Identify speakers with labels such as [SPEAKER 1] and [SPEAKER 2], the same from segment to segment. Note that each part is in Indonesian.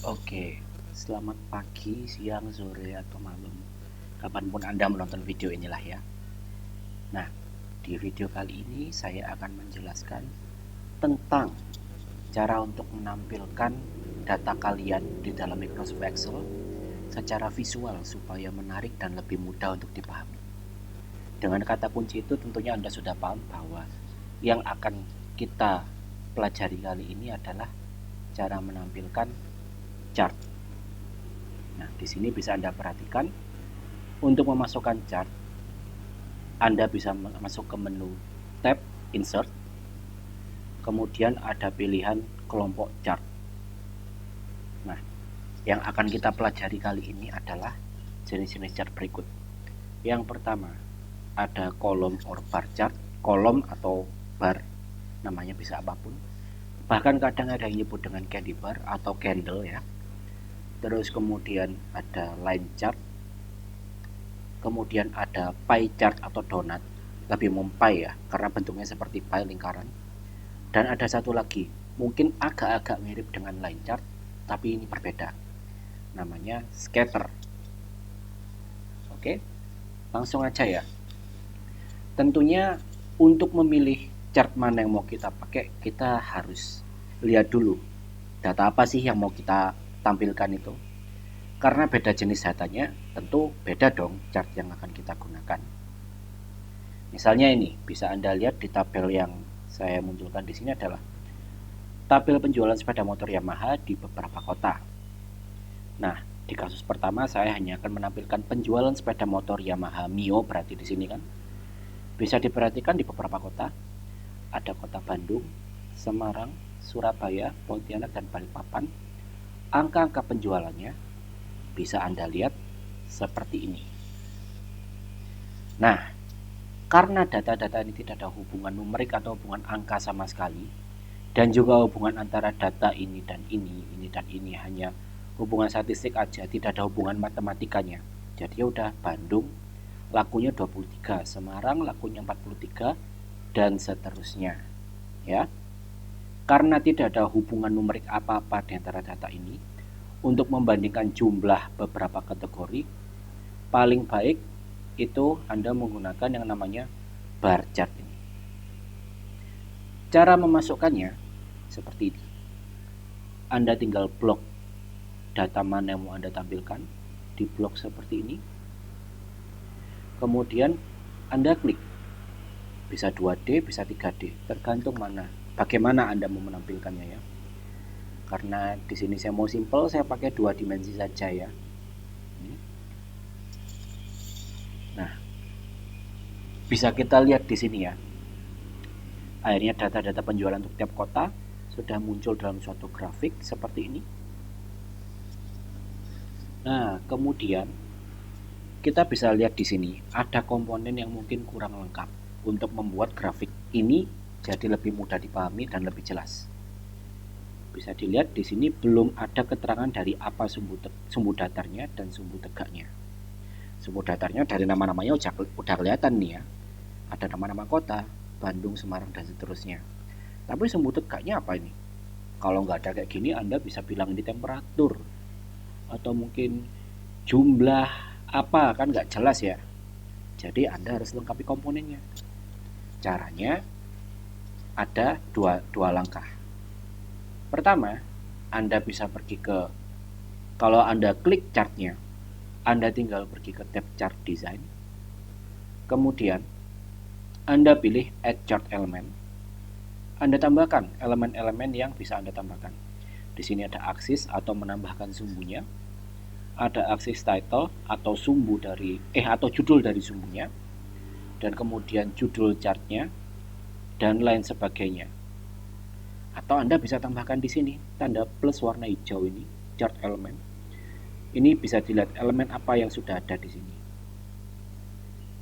[SPEAKER 1] Oke, selamat pagi, siang, sore, atau malam. Kapanpun Anda menonton video inilah ya. Nah, di video kali ini saya akan menjelaskan tentang cara untuk menampilkan data kalian di dalam Microsoft Excel secara visual supaya menarik dan lebih mudah untuk dipahami. Dengan kata kunci itu tentunya Anda sudah paham bahwa yang akan kita pelajari kali ini adalah cara menampilkan chart. Nah, di sini bisa Anda perhatikan untuk memasukkan chart, Anda bisa masuk ke menu tab Insert, kemudian ada pilihan kelompok chart. Nah, yang akan kita pelajari kali ini adalah jenis-jenis chart berikut. Yang pertama, ada kolom or bar chart, kolom atau bar, namanya bisa apapun. Bahkan kadang ada yang nyebut dengan candy bar atau candle ya. Terus kemudian ada line chart, kemudian ada pie chart atau donat, lebih mempai ya karena bentuknya seperti pie lingkaran. Dan ada satu lagi, mungkin agak-agak mirip dengan line chart tapi ini berbeda, namanya scatter. Oke, langsung aja ya. Tentunya untuk memilih chart mana yang mau kita pakai, kita harus lihat dulu data apa sih yang mau kita tampilkan itu. Karena beda jenis datanya, tentu beda dong chart yang akan kita gunakan. Misalnya ini, bisa Anda lihat di tabel yang saya munculkan di sini adalah tabel penjualan sepeda motor Yamaha di beberapa kota. Nah, di kasus pertama saya hanya akan menampilkan penjualan sepeda motor Yamaha Mio, berarti di sini kan. Bisa diperhatikan di beberapa kota. Ada kota Bandung, Semarang, Surabaya, Pontianak, dan Balikpapan. Angka-angka penjualannya bisa Anda lihat seperti ini. Nah, karena data-data ini tidak ada hubungan numerik atau hubungan angka sama sekali, dan juga hubungan antara data ini dan ini dan ini hanya hubungan statistik aja, tidak ada hubungan matematikanya. Jadi ya udah, Bandung lakunya 23, Semarang lakunya 43, dan seterusnya. Ya. Karena tidak ada hubungan numerik apa-apa di antara data ini, untuk membandingkan jumlah beberapa kategori, paling baik itu Anda menggunakan yang namanya bar chart ini. Cara memasukkannya seperti ini. Anda tinggal blok data mana yang mau Anda tampilkan, di blok seperti ini. Kemudian Anda klik. Bisa 2D, bisa 3D, tergantung bagaimana Anda mau menampilkannya ya. Karena di sini saya mau simple, saya pakai 2 dimensi saja ya. Nah, bisa kita lihat di sini ya. Akhirnya data-data penjualan untuk tiap kota sudah muncul dalam suatu grafik seperti ini. Nah, kemudian kita bisa lihat di sini ada komponen yang mungkin kurang lengkap untuk membuat grafik ini jadi lebih mudah dipahami dan lebih jelas. Bisa dilihat di sini belum ada keterangan dari apa sumbu datarnya dan sumbu tegaknya. Sumbu datarnya dari nama-namanya udah kelihatan nih ya. Ada nama-nama kota, Bandung, Semarang, dan seterusnya. Tapi sumbu tegaknya apa ini? Kalau nggak ada kayak gini, Anda bisa bilang ini temperatur. Atau mungkin jumlah apa, kan nggak jelas ya. Jadi Anda harus lengkapi komponennya. Caranya ada dua langkah. Pertama, Anda bisa pergi ke, kalau Anda klik chartnya, Anda tinggal pergi ke tab chart design. Kemudian Anda pilih add chart element. Anda tambahkan elemen-elemen yang bisa Anda tambahkan. Di sini ada aksis atau menambahkan sumbunya. Ada aksis title atau atau judul dari sumbunya. Dan kemudian judul chartnya dan lain sebagainya. Atau Anda bisa tambahkan di sini tanda plus warna hijau ini, chart element. Ini bisa dilihat elemen apa yang sudah ada di sini.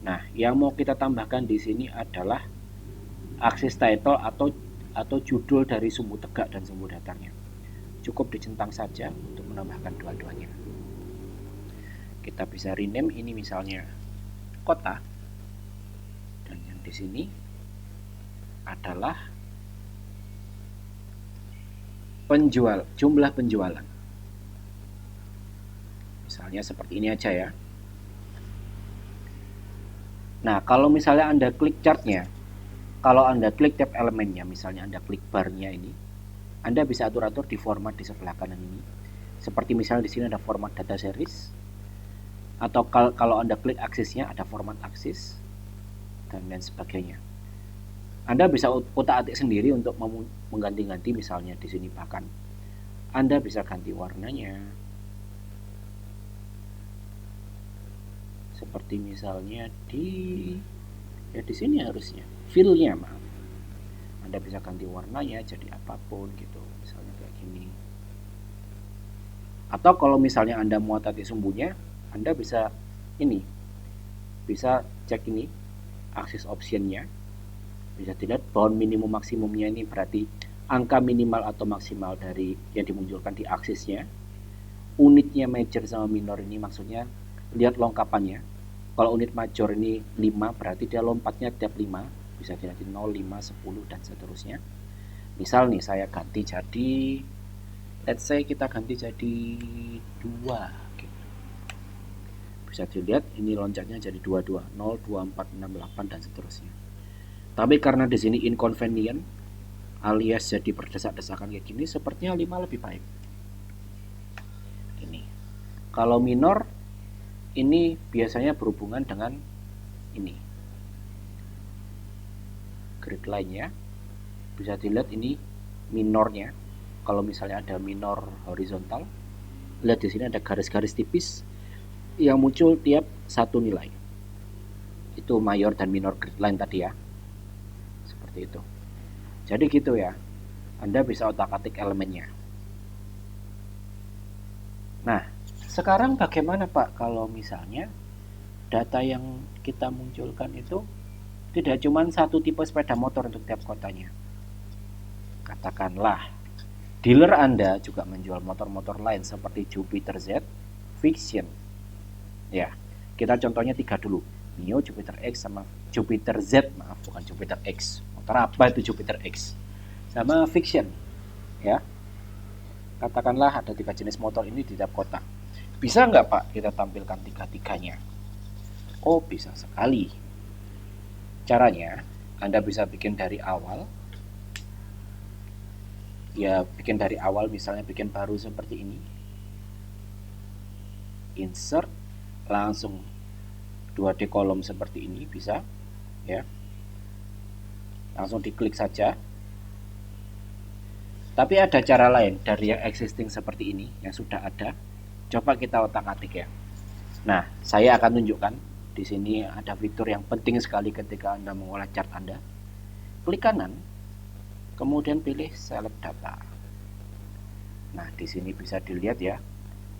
[SPEAKER 1] Nah, yang mau kita tambahkan di sini adalah aksis title atau judul dari sumbu tegak dan sumbu datarnya. Cukup dicentang saja untuk menambahkan dua-duanya. Kita bisa rename ini misalnya kota. Dan yang di sini adalah jumlah penjualan. Misalnya seperti ini aja ya. Nah, kalau misalnya Anda klik chartnya, kalau Anda klik tab elemennya, misalnya Anda klik barnya ini, Anda bisa atur-atur di format di sebelah kanan ini. Seperti misalnya di sini ada format data series, atau kalau Anda klik aksesnya ada format aksis, dan lain sebagainya. Anda bisa otak-atik sendiri untuk mengganti-ganti, misalnya di sini bahkan Anda bisa ganti warnanya. Seperti misalnya di sini harusnya fill-nya, maaf. Anda bisa ganti warnanya jadi apapun gitu, misalnya kayak gini. Atau kalau misalnya Anda mau tadi sumbunya, Anda bisa cek ini akses optionnya. Bisa dilihat bound minimum maksimumnya ini berarti angka minimal atau maksimal dari yang dimunculkan di aksesnya. Unitnya major sama minor ini maksudnya lihat lengkapannya. Kalau unit major ini 5 berarti dia lompatnya tiap 5, bisa dilihat 0, 5, 10 dan seterusnya. Misal nih saya ganti jadi, let's say kita ganti jadi 2 gitu. Bisa dilihat ini loncatnya jadi 22, 0, 2, 4, 6, 8 dan seterusnya. Tapi karena di sini inconvenient alias jadi berdesak-desakan kayak gini, sepertinya 5 lebih baik. Ini. Kalau minor ini biasanya berhubungan dengan ini grid line ya. Bisa dilihat ini minornya. Kalau misalnya ada minor horizontal, lihat di sini ada garis-garis tipis yang muncul tiap satu nilai. Itu mayor dan minor grid line tadi ya. Seperti itu. Jadi gitu ya. Anda bisa otak-atik elemennya. Nah, sekarang bagaimana Pak kalau misalnya data yang kita munculkan itu tidak cuma satu tipe sepeda motor untuk tiap kotanya. Katakanlah dealer Anda juga menjual motor-motor lain seperti Jupiter Z, Fiction. Ya, kita contohnya 3 dulu. Mio, Jupiter X sama Jupiter Z, maaf bukan Jupiter X. Motor apa itu Jupiter X? Sama Fiction. Ya. Katakanlah ada 3 jenis motor ini di tiap kota. Bisa nggak Pak kita tampilkan 3-3-nya? Oh, bisa sekali. Caranya, Anda bisa bikin dari awal. Ya, bikin dari awal, misalnya bikin baru seperti ini. Insert, langsung 2D kolom seperti ini, bisa. Ya. Langsung diklik saja. Tapi ada cara lain dari yang existing seperti ini, yang sudah ada. Coba kita otak-atik ya. Nah, saya akan tunjukkan. Di sini ada fitur yang penting sekali ketika Anda mengolah chart Anda. Klik kanan, kemudian pilih select data. Nah, di sini bisa dilihat ya,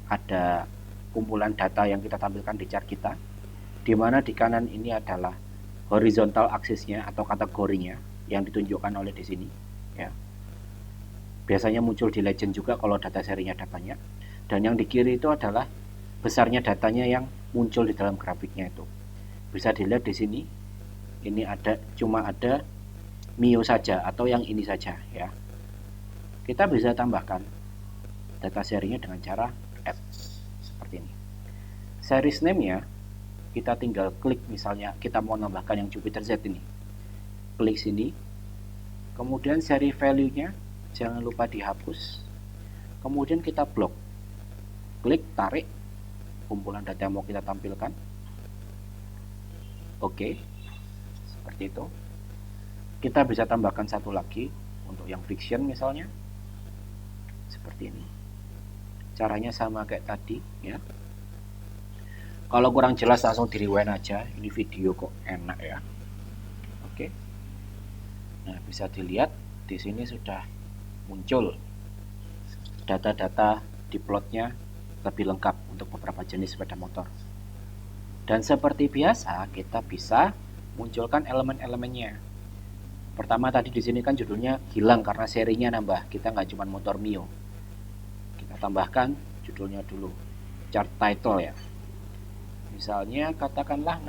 [SPEAKER 1] ada kumpulan data yang kita tampilkan di chart kita, di mana di kanan ini adalah horizontal aksesnya atau kategorinya yang ditunjukkan oleh di sini. Ya. Biasanya muncul di legend juga kalau data serinya ada banyak. Dan yang di kiri itu adalah besarnya datanya yang muncul di dalam grafiknya itu. Bisa dilihat di sini, ini cuma ada Mio saja atau yang ini saja ya. Kita bisa tambahkan data serinya dengan cara add seperti ini. Series name-nya kita tinggal klik, misalnya kita mau nambahkan yang Jupiter Z ini. Klik sini. Kemudian seri value-nya jangan lupa dihapus. Kemudian kita blok. Klik, tarik kumpulan data yang mau kita tampilkan. Oke, seperti itu. Kita bisa tambahkan satu lagi untuk yang fiction misalnya, seperti ini. Caranya sama kayak tadi ya. Kalau kurang jelas langsung di rewind aja. Ini video kok enak ya. Oke. Nah, bisa dilihat di sini sudah muncul data-data di plotnya lebih lengkap untuk beberapa jenis sepeda motor. Dan seperti biasa, kita bisa munculkan elemen-elemennya. Pertama tadi di sini kan judulnya hilang karena serinya nambah. Kita nggak cuma motor Mio. Kita tambahkan judulnya dulu, chart title ya. Misalnya katakanlah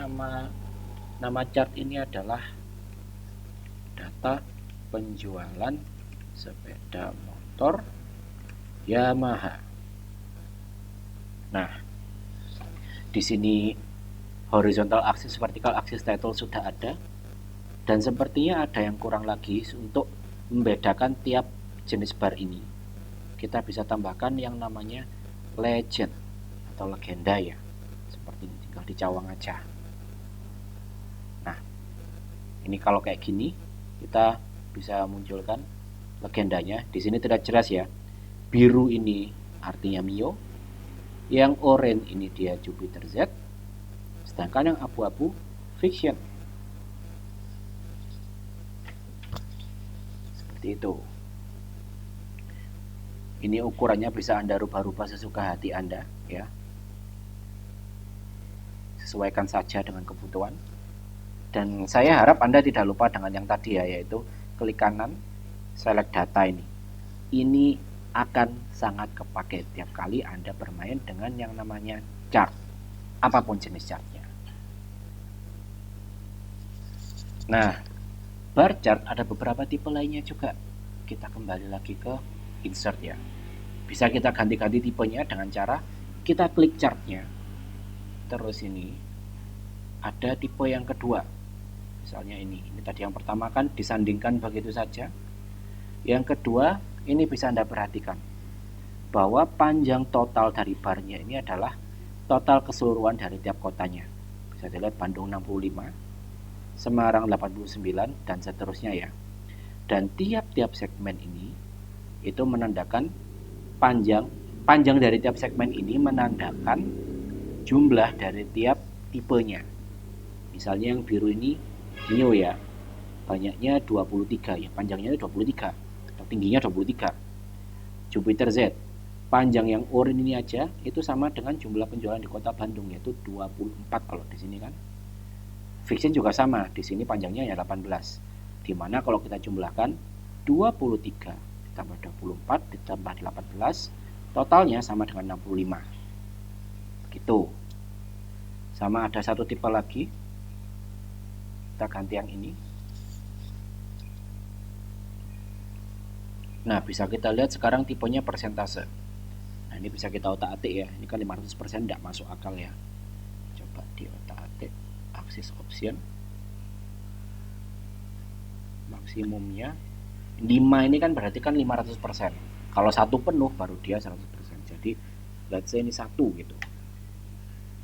[SPEAKER 1] nama chart ini adalah data penjualan sepeda motor Yamaha. Nah, Di sini horizontal axis, vertical axis title sudah ada, dan sepertinya ada yang kurang lagi untuk membedakan tiap jenis bar ini. Kita bisa tambahkan yang namanya legend atau legenda ya, seperti ini, tinggal dicawang aja. Nah, ini kalau kayak gini kita bisa munculkan legendanya. Di sini tidak jelas ya. Biru ini artinya Mio, yang oranye ini dia Jupiter Z, sedangkan yang abu-abu Fiction. Seperti itu. Ini ukurannya bisa Anda rubah-rubah sesuka hati Anda ya. Sesuaikan saja dengan kebutuhan. Dan saya harap Anda tidak lupa dengan yang tadi ya, yaitu klik kanan select data ini. Ini akan sangat kepake tiap kali Anda bermain dengan yang namanya chart, apapun jenis chartnya. Nah, bar chart ada beberapa tipe lainnya juga. Kita kembali lagi ke insert ya. Bisa kita ganti-ganti tipenya dengan cara kita klik chartnya. Terus ini ada tipe yang kedua. Misalnya ini tadi yang pertama kan disandingkan begitu saja. Yang kedua, ini bisa Anda perhatikan bahwa panjang total dari barnya ini adalah total keseluruhan dari tiap kotanya. Bisa dilihat Bandung 65, Semarang 89, dan seterusnya ya. Dan tiap-tiap segmen ini itu menandakan panjang dari tiap segmen ini menandakan jumlah dari tiap tipenya. Misalnya yang biru ini Mio ya, banyaknya 23 ya, panjangnya 23 atau tingginya 23. Jupiter Z, panjang yang oranye ini aja itu sama dengan jumlah penjualan di kota Bandung, yaitu 24 kalau di sini kan. Fiction juga sama, di sini panjangnya ya 18. Dimana kalau kita jumlahkan 23 ditambah 24 ditambah 18, totalnya sama dengan 65. Begitu. Sama ada satu tipe lagi. Kita ganti yang ini. Nah, bisa kita lihat sekarang tipenya persentase. Nah, ini bisa kita otak-atik ya. Ini kan 500% tidak masuk akal ya. Coba di otak-atik axis option. Maksimumnya 5 ini kan berarti kan 500%. Kalau satu penuh baru dia 100%. Jadi, let's say ini 1 gitu.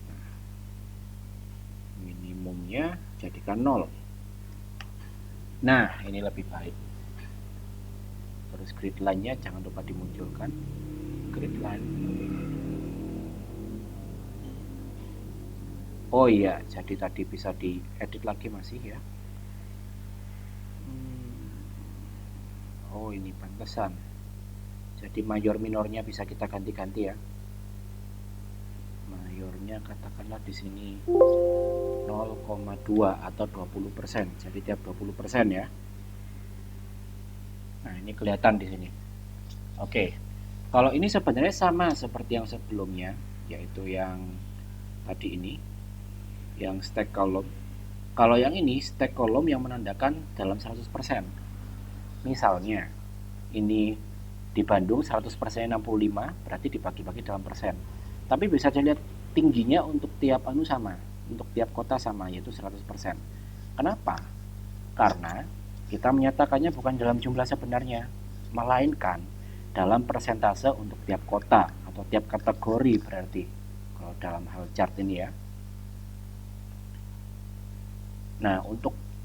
[SPEAKER 1] Nah, minimumnya jadikan 0. Nah, ini lebih baik. Terus grid line-nya jangan lupa dimunculkan. Grid line. Oh iya, jadi tadi bisa diedit lagi masih ya. Oh, ini pantesan. Jadi mayor minornya bisa kita ganti-ganti ya. Mayornya katakanlah di sini 0,2 atau 20%. Jadi tiap 20% ya. Nah, ini kelihatan di sini. Oke. Kalau ini sebenarnya sama seperti yang sebelumnya, yaitu yang tadi ini, yang stack column. Kalau yang ini stack column yang menandakan dalam 100%. Misalnya, ini di Bandung 100% 65, berarti dibagi-bagi dalam persen. Tapi bisa dilihat tingginya untuk tiap sama, untuk tiap kota sama, yaitu 100%. Kenapa? Karena kita menyatakannya bukan dalam jumlah sebenarnya, melainkan dalam persentase untuk tiap kota atau tiap kategori berarti kalau dalam hal chart ini ya. Nah,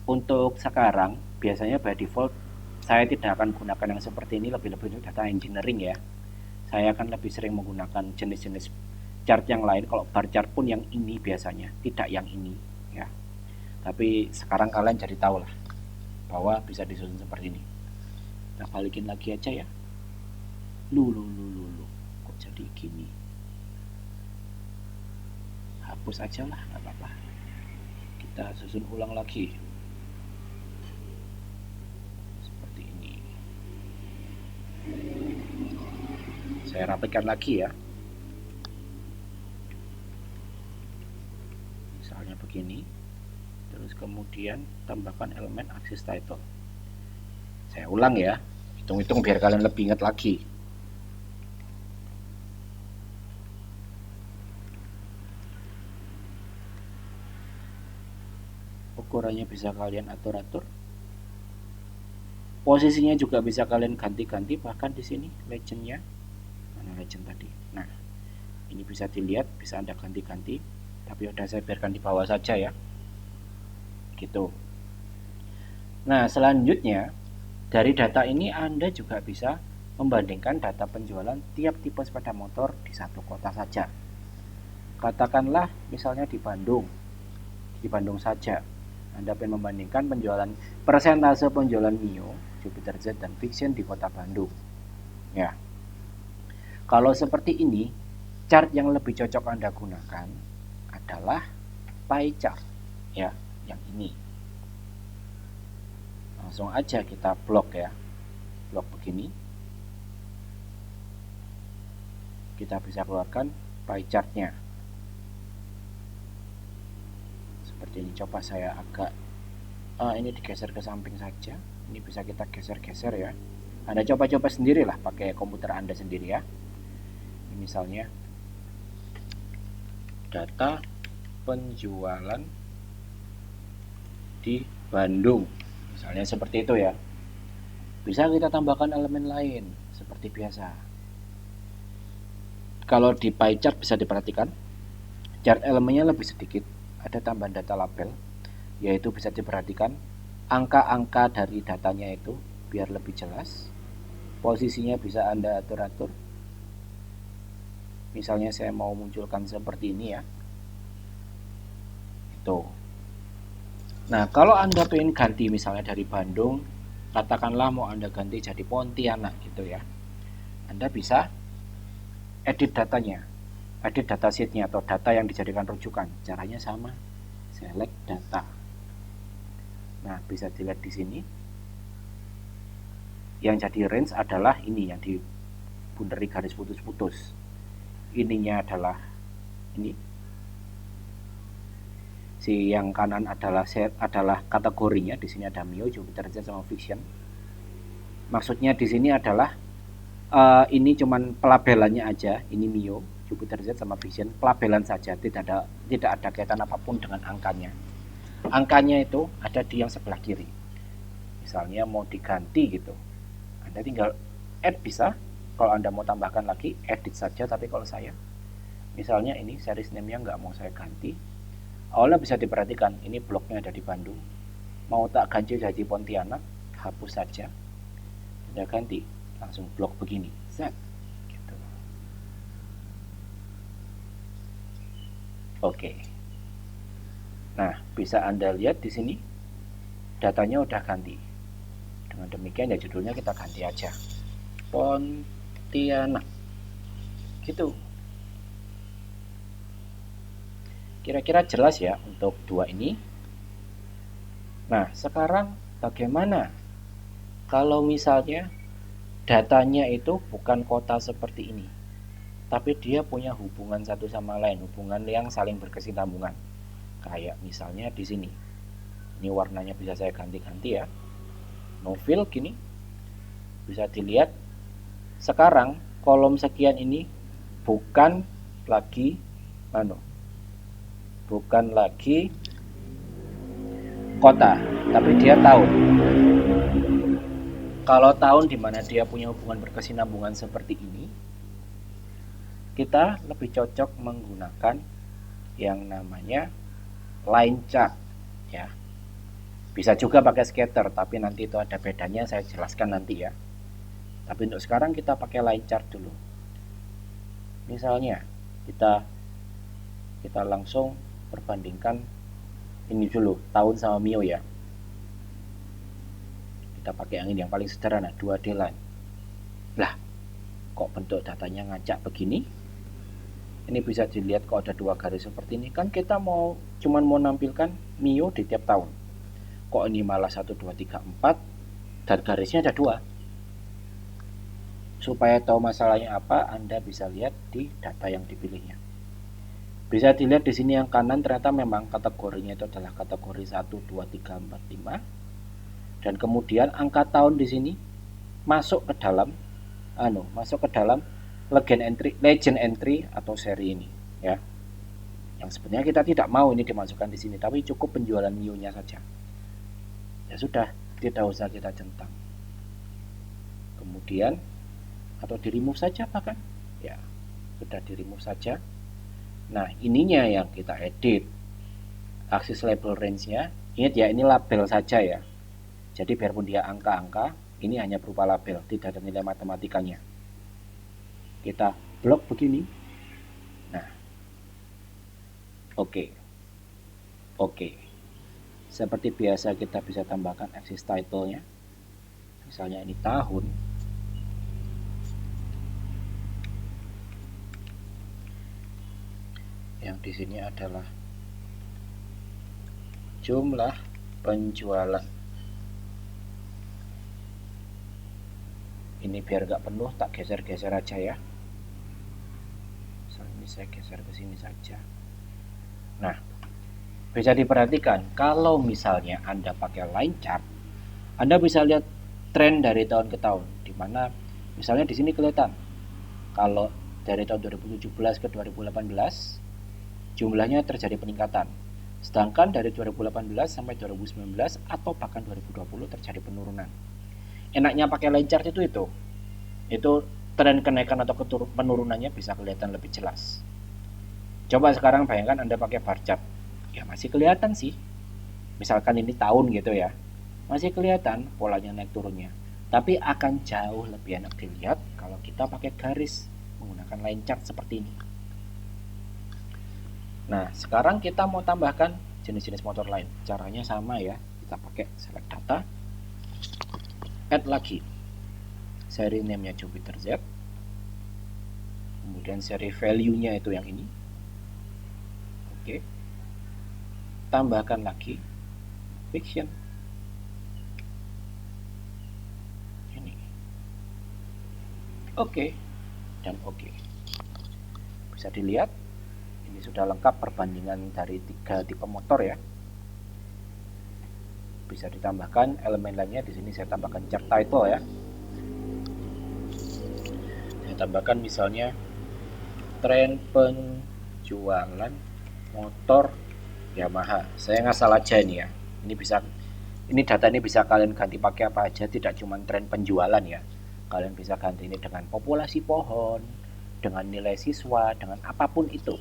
[SPEAKER 1] untuk sekarang biasanya by default saya tidak akan gunakan yang seperti ini, lebih-lebih untuk data engineering ya. Saya akan lebih sering menggunakan jenis-jenis chart yang lain. Kalau bar chart pun yang ini biasanya, tidak yang ini ya. Tapi sekarang kalian jadi tahu lah bahwa bisa disusun seperti ini. Kita balikin lagi aja ya. Lu kok jadi gini? Hapus aja lah, nggak apa-apa. Kita susun ulang lagi. Seperti ini. Saya rapikan lagi ya. Misalnya begini. Terus kemudian tambahkan elemen axis title. Saya ulang ya, hitung-hitung biar kalian lebih ingat lagi. ukurannya bisa kalian atur-atur. Posisinya juga bisa kalian ganti-ganti, bahkan di sini legendnya. Mana legend tadi? Nah, ini bisa dilihat, bisa Anda ganti-ganti, tapi udah saya biarkan di bawah saja ya. Gitu. Nah, selanjutnya dari data ini Anda juga bisa membandingkan data penjualan tiap tipe sepeda motor di satu kota saja. Katakanlah misalnya di Bandung saja. Anda ingin membandingkan persentase penjualan Mio, Jupiter Z, dan Vision di kota Bandung. Ya. Kalau seperti ini, chart yang lebih cocok Anda gunakan adalah pie chart. Ya, yang ini. Langsung aja kita blok ya. Blok begini. Kita bisa keluarkan pie chartnya. Seperti ini, coba saya agak ini digeser ke samping saja. Ini bisa kita geser-geser ya. Anda coba-coba sendirilah pakai komputer Anda sendiri ya. Ini misalnya data penjualan di Bandung, misalnya seperti itu ya. Bisa kita tambahkan elemen lain seperti biasa. Kalau di pie chart bisa diperhatikan, chart elemennya lebih sedikit. Ada tambahan data label, yaitu bisa diperhatikan angka-angka dari datanya itu biar lebih jelas. Posisinya bisa Anda atur-atur. Misalnya saya mau munculkan seperti ini ya. Itu. Nah, kalau Anda pengen ganti misalnya dari Bandung, katakanlah mau Anda ganti jadi Pontianak gitu ya. Anda bisa edit datanya. Edit data sheetnya atau data yang dijadikan rujukan. Caranya sama, select data. Nah, bisa dilihat di sini. Yang jadi range adalah ini yang dibundari garis putus-putus. Ininya adalah ini. Si yang kanan adalah kategorinya. Di sini ada Mio, Jupiter Z, sama Vision. Maksudnya di sini adalah ini cuman pelabelannya aja. Ini Mio, Jupiter Z, sama Vision, pelabelan saja, tidak ada kaitan apapun dengan angkanya. Angkanya itu ada di yang sebelah kiri. Misalnya mau diganti gitu, Anda tinggal add bisa. Kalau Anda mau tambahkan lagi, edit saja. Tapi kalau saya, misalnya ini series name-nya nggak mau saya ganti, awalnya bisa diperhatikan, ini bloknya ada di Bandung. Mau tak ganti jadi Pontianak, hapus saja. Anda ganti, langsung blok begini, set. Oke. Nah, bisa Anda lihat di sini datanya udah ganti. Dengan demikian ya judulnya kita ganti aja. Pontianak. Gitu. Kira-kira jelas ya untuk dua ini. Nah, sekarang bagaimana kalau misalnya datanya itu bukan kota seperti ini, tapi dia punya hubungan satu sama lain, hubungan yang saling berkesinambungan. Kayak misalnya di sini. Ini warnanya bisa saya ganti-ganti ya. No fill gini. Bisa dilihat sekarang kolom sekian ini bukan lagi kota, tapi dia tahun. Kalau tahun dimana dia punya hubungan berkesinambungan seperti ini, kita lebih cocok menggunakan yang namanya line chart ya. Bisa juga pakai scatter, tapi nanti itu ada bedanya, saya jelaskan nanti ya. Tapi untuk sekarang kita pakai line chart dulu. Misalnya kita langsung perbandingkan ini dulu, tahun sama Mio ya. Kita pakai yang paling sederhana, 2D line. Lah, kok bentuk datanya ngacak begini? Ini bisa dilihat kok ada dua garis seperti ini. Kan kita cuman mau nampilkan Mio di tiap tahun. Kok ini malah 1, 2, 3, 4 dan garisnya ada 2. Supaya tahu masalahnya apa, Anda bisa lihat di data yang dipilihnya. Bisa dilihat di sini yang kanan ternyata memang kategorinya itu adalah kategori 1, 2, 3, 4, 5. Dan kemudian angka tahun di sini masuk ke dalam legend entry atau seri ini ya. Yang sebenarnya kita tidak mau ini dimasukkan di sini, tapi cukup penjualan new-nya saja. Ya sudah, tidak usah kita centang. Kemudian atau di remove saja bahkan. Ya, sudah di remove saja. Nah, ininya yang kita edit. Axis label range-nya. Ingat ya, ini label saja ya. Jadi biarpun dia angka-angka, ini hanya berupa label, tidak ada nilai matematikanya. Kita blok begini. Nah, oke. Seperti biasa kita bisa tambahkan axis title-nya. Misalnya ini tahun. Yang di sini adalah jumlah penjualan. Ini biar nggak penuh, tak geser-geser aja ya. Misalnya ini saya geser ke sini saja. Nah, bisa diperhatikan kalau misalnya Anda pakai line chart, Anda bisa lihat tren dari tahun ke tahun, di mana misalnya di sini kelihatan kalau dari tahun 2017 ke 2018 jumlahnya terjadi peningkatan, sedangkan dari 2018 sampai 2019 atau bahkan 2020 terjadi penurunan. Enaknya pakai line chart itu tren kenaikan atau penurunannya bisa kelihatan lebih jelas. Coba sekarang bayangkan Anda pakai bar chart, ya masih kelihatan sih. Misalkan ini tahun gitu ya, masih kelihatan polanya naik turunnya. Tapi akan jauh lebih enak dilihat kalau kita pakai garis menggunakan line chart seperti ini. Nah, sekarang kita mau tambahkan jenis-jenis motor lain. Caranya sama ya, kita pakai select data, add lagi seri name-nya Jupiter Z, kemudian seri value-nya itu yang ini. Oke, tambahkan lagi fiction ini. Oke, dan oke. Bisa dilihat ini sudah lengkap perbandingan dari 3 tipe motor ya. Bisa ditambahkan elemen lainnya. Di sini saya tambahkan chart title ya. Saya tambahkan misalnya tren penjualan motor Yamaha. Saya ngasal aja ini ya. Ini data ini bisa kalian ganti pakai apa aja, tidak cuma tren penjualan ya. Kalian bisa ganti ini dengan populasi pohon, dengan nilai siswa, dengan apapun itu.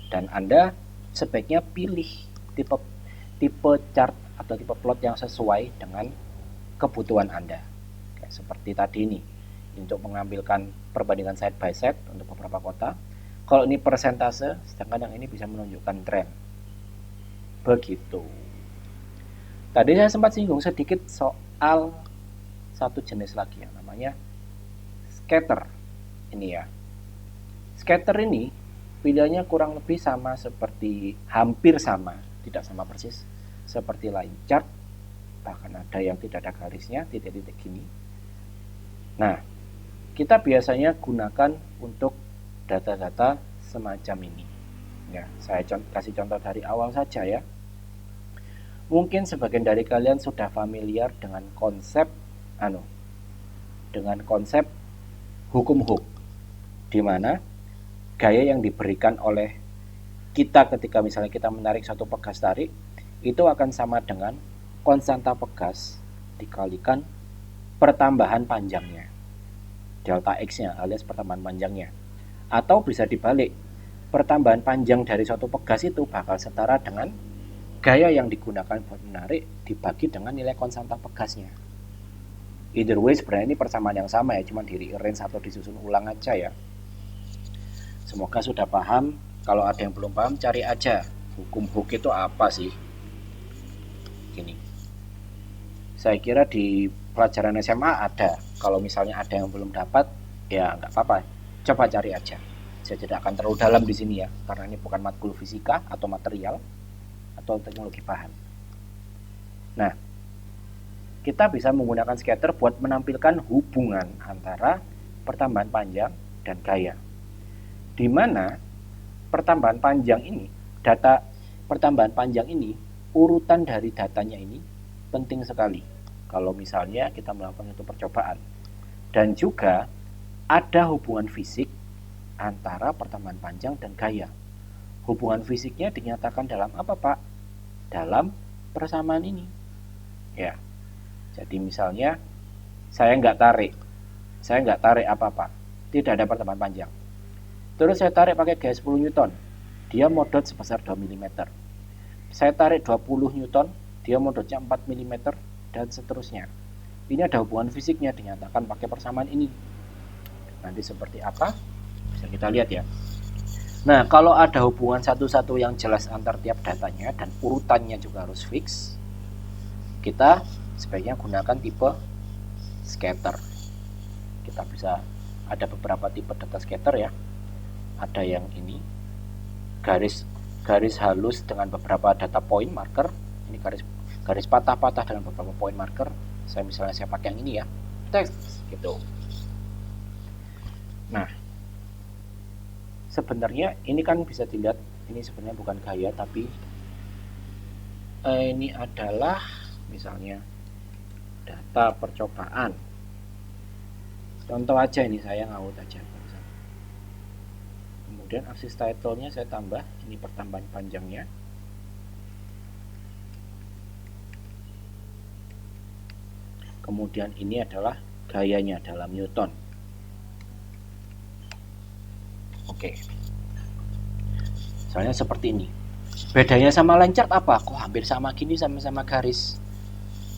[SPEAKER 1] Dan Anda sebaiknya pilih tipe chart atau tipe plot yang sesuai dengan kebutuhan Anda. Kayak seperti tadi ini, untuk mengambilkan perbandingan side by side untuk beberapa kota. Kalau ini persentase, sedangkan yang ini bisa menunjukkan tren. Begitu. Tadi saya sempat singgung sedikit soal satu jenis lagi yang namanya scatter. Ini ya. Scatter ini pilihannya kurang lebih sama seperti, hampir sama, tidak sama persis seperti line chart, bahkan ada yang tidak ada garisnya, titik-titik gini. Nah, kita biasanya gunakan untuk data-data semacam ini ya. Saya kasih contoh dari awal saja ya. Mungkin sebagian dari kalian sudah familiar dengan konsep hukum Hooke, di mana gaya yang diberikan oleh kita ketika misalnya kita menarik satu pegas tarik itu akan sama dengan konstanta pegas dikalikan pertambahan panjangnya, delta X-nya alias pertambahan panjangnya. Atau bisa dibalik, pertambahan panjang dari suatu pegas itu bakal setara dengan gaya yang digunakan buat menarik dibagi dengan nilai konstanta pegasnya. Either way sebenarnya ini persamaan yang sama ya, cuma di rearrange atau disusun ulang aja ya. Semoga sudah paham. Kalau ada yang belum paham, cari aja hukum Hooke itu apa sih. Gini, saya kira di pelajaran SMA ada. Kalau misalnya ada yang belum dapat, ya nggak apa-apa, coba cari aja. Saya tidak akan terlalu dalam di sini ya, karena ini bukan matkul fisika atau material atau teknologi bahan. Nah, kita bisa menggunakan scatter buat menampilkan hubungan antara pertambahan panjang dan gaya. Di mana pertambahan panjang ini, urutan dari datanya ini penting sekali kalau misalnya kita melakukan suatu percobaan. Dan juga ada hubungan fisik antara pertambahan panjang dan gaya. Hubungan fisiknya dinyatakan dalam apa, Pak? Dalam persamaan ini. Ya. Jadi misalnya saya nggak tarik apa-apa. Tidak ada pertemuan panjang. Terus saya tarik pakai gaya 10 Newton. Dia modot sebesar 2 mm. Saya tarik 20 Newton, dia modotnya 4 mm, dan seterusnya. Ini ada hubungan fisiknya dinyatakan pakai persamaan ini. Nanti seperti apa? Bisa kita lihat ya. Nah, kalau ada hubungan satu-satu yang jelas antar tiap datanya dan urutannya juga harus fix, kita sebaiknya gunakan tipe scatter. Kita bisa ada beberapa tipe data scatter ya. Ada yang ini garis halus dengan beberapa data point marker. Ini garis patah-patah dengan beberapa point marker. Saya pakai yang ini ya, teks gitu. Nah, sebenarnya ini kan bisa dilihat, ini sebenarnya bukan gaya, tapi ini adalah misalnya data percobaan. Contoh aja ini, saya ngawut aja. Kemudian aksis title-nya saya tambah, ini pertambahan panjangnya. Kemudian ini adalah gayanya dalam Newton. Oke. Soalnya seperti ini. Bedanya sama line chart apa? Kok hampir sama gini, sama-sama garis.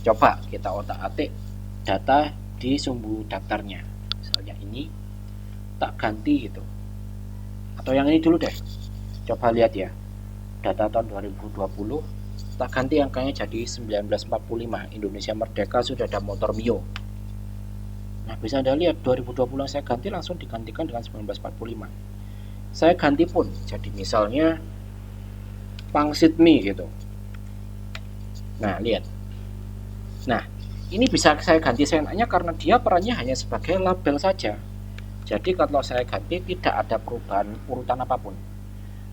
[SPEAKER 1] Coba kita otak-atik data di sumbu daftarnya. Misalnya ini tak ganti gitu. Atau yang ini dulu deh. Coba lihat ya. Data tahun 2020 tak ganti angkanya jadi 1945. Indonesia merdeka, sudah ada motor Mio. Nah, bisa Anda lihat 2020 saya ganti langsung digantikan dengan 1945. Saya ganti pun jadi misalnya pangsit mie gitu. Nah, lihat. Nah, ini bisa saya ganti seenaknya karena dia perannya hanya sebagai label saja. Jadi kalau saya ganti tidak ada perubahan urutan apapun.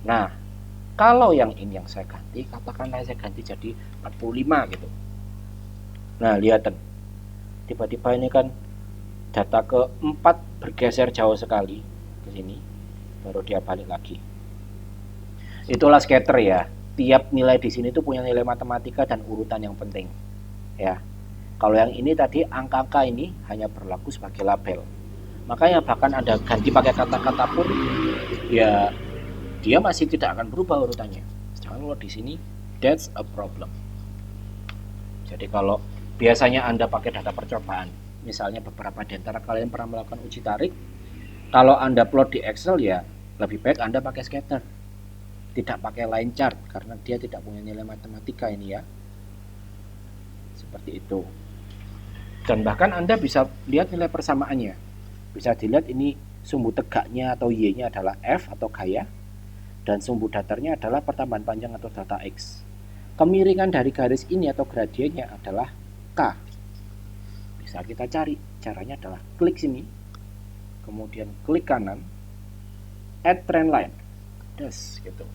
[SPEAKER 1] Nah, kalau yang ini yang saya ganti, katakanlah saya ganti jadi 45 gitu. Nah, lihat, tiba-tiba ini kan data keempat bergeser jauh sekali ke sini, baru dia balik lagi. Itulah scatter ya. Tiap nilai di sini tuh punya nilai matematika dan urutan yang penting. Ya. Kalau yang ini tadi angka-angka ini hanya berlaku sebagai label. Makanya bahkan Anda ganti pakai kata-kata pun ya dia masih tidak akan berubah urutannya. Sedangkan kalau di sini that's a problem. Jadi kalau biasanya Anda pakai data percobaan, misalnya beberapa di antara kalian pernah melakukan uji tarik, kalau Anda plot di Excel ya lebih baik Anda pakai scatter. Tidak pakai line chart karena dia tidak punya nilai matematika ini ya. Seperti itu. Dan bahkan Anda bisa lihat nilai persamaannya. Bisa dilihat ini sumbu tegaknya atau Y-nya adalah F atau gaya, dan sumbu datarnya adalah pertambahan panjang atau data X. Kemiringan dari garis ini atau gradiennya adalah K. Bisa kita cari. Caranya adalah klik sini, kemudian klik kanan, add trend line. Gitu.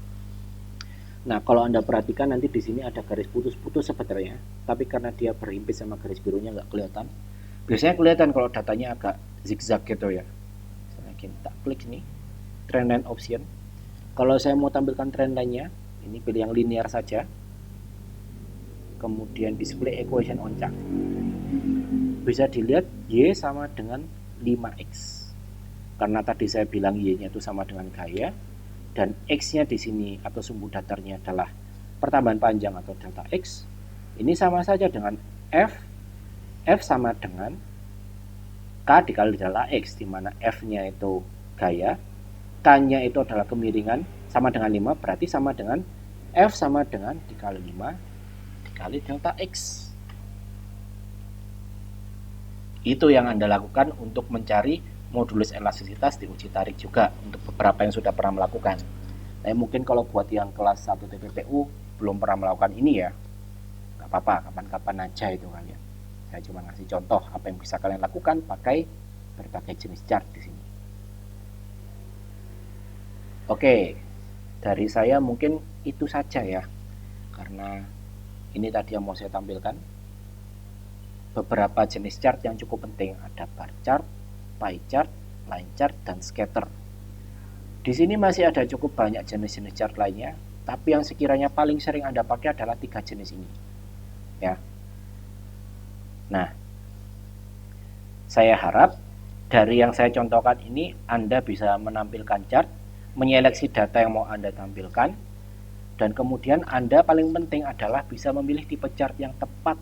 [SPEAKER 1] Nah, kalau Anda perhatikan nanti di sini ada garis putus-putus sebenarnya, tapi karena dia berhimpit sama garis birunya nggak kelihatan. Biasanya kelihatan kalau datanya agak zigzag gitu ya. Misalnya kita klik ini, trend line option. Kalau saya mau tampilkan trend line-nya, ini pilih yang linear saja. Kemudian display equation on chart. Bisa dilihat Y sama dengan 5X. Karena tadi saya bilang Y-nya itu sama dengan gaya, dan X-nya di sini atau sumbu datarnya adalah pertambahan panjang atau delta X. Ini sama saja dengan F sama dengan K dikali delta X, di mana F-nya itu gaya, K-nya itu adalah kemiringan, sama dengan 5, berarti sama dengan F sama dengan dikali 5 dikali delta X. Itu yang Anda lakukan untuk mencari modulus elastisitas di uji tarik juga untuk beberapa yang sudah pernah melakukan. Nah, mungkin kalau buat yang kelas 1 TPPU belum pernah melakukan ini ya, nggak apa-apa, kapan-kapan aja itu kalian. Saya cuma ngasih contoh apa yang bisa kalian lakukan pakai berbagai jenis chart di sini. Oke, dari saya mungkin itu saja ya, karena ini tadi yang mau saya tampilkan. Beberapa jenis chart yang cukup penting, ada bar chart, pie chart, line chart, dan scatter. Di sini masih ada cukup banyak jenis-jenis chart lainnya, tapi yang sekiranya paling sering Anda pakai adalah 3 jenis ini. Ya. Nah, saya harap dari yang saya contohkan ini Anda bisa menampilkan chart, menyeleksi data yang mau Anda tampilkan, dan kemudian Anda paling penting adalah bisa memilih tipe chart yang tepat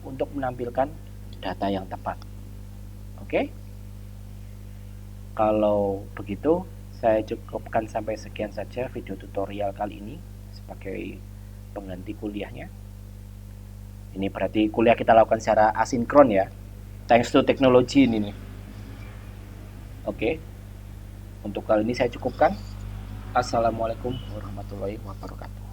[SPEAKER 1] untuk menampilkan data yang tepat. Oke? Kalau begitu, saya cukupkan sampai sekian saja video tutorial kali ini sebagai pengganti kuliahnya. Ini berarti kuliah kita lakukan secara asinkron ya. Thanks to teknologi ini nih. Oke. Untuk kali ini saya cukupkan. Assalamualaikum warahmatullahi wabarakatuh.